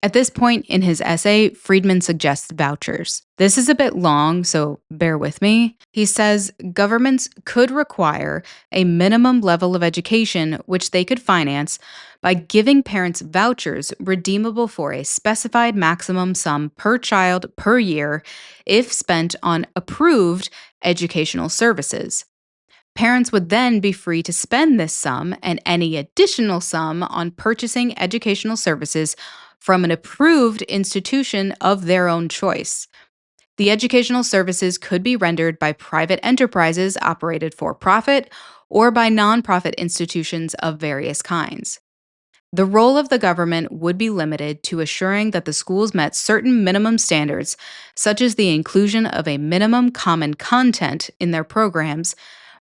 At this point in his essay, Friedman suggests vouchers. This is a bit long, so bear with me. He says governments could require a minimum level of education which they could finance by giving parents vouchers redeemable for a specified maximum sum per child per year if spent on approved educational services. Parents would then be free to spend this sum and any additional sum on purchasing educational services from an approved institution of their own choice. The educational services could be rendered by private enterprises operated for profit or by nonprofit institutions of various kinds. The role of the government would be limited to assuring that the schools met certain minimum standards, such as the inclusion of a minimum common content in their programs,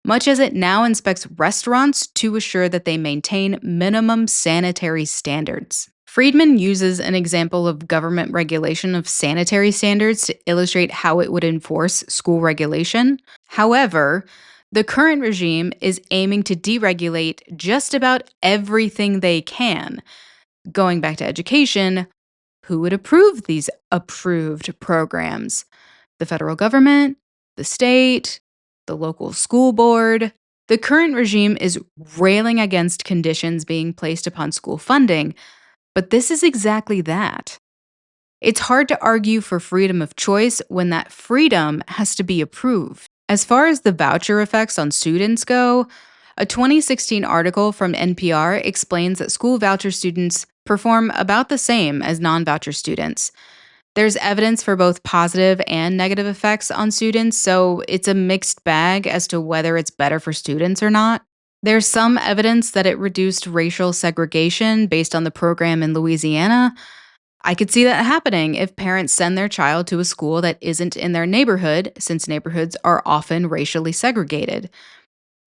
much as it now inspects restaurants to assure that they maintain minimum sanitary standards. Friedman uses an example of government regulation of sanitary standards to illustrate how it would enforce school regulation. However, the current regime is aiming to deregulate just about everything they can. Going back to education, who would approve these approved programs? The federal government, the state, the local school board. The current regime is railing against conditions being placed upon school funding, but this is exactly that. It's hard to argue for freedom of choice when that freedom has to be approved. As far as the voucher effects on students go, a 2016 article from NPR explains that school voucher students perform about the same as non voucher students. There's evidence for both positive and negative effects on students, so it's a mixed bag as to whether it's better for students or not. There's some evidence that it reduced racial segregation based on the program in Louisiana. I could see that happening if parents send their child to a school that isn't in their neighborhood, since neighborhoods are often racially segregated.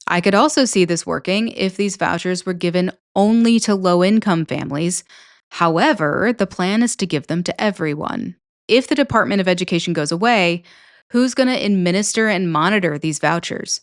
I could also see this working if these vouchers were given only to low income families. However, the plan is to give them to everyone. If the Department of Education goes away, who's going to administer and monitor these vouchers?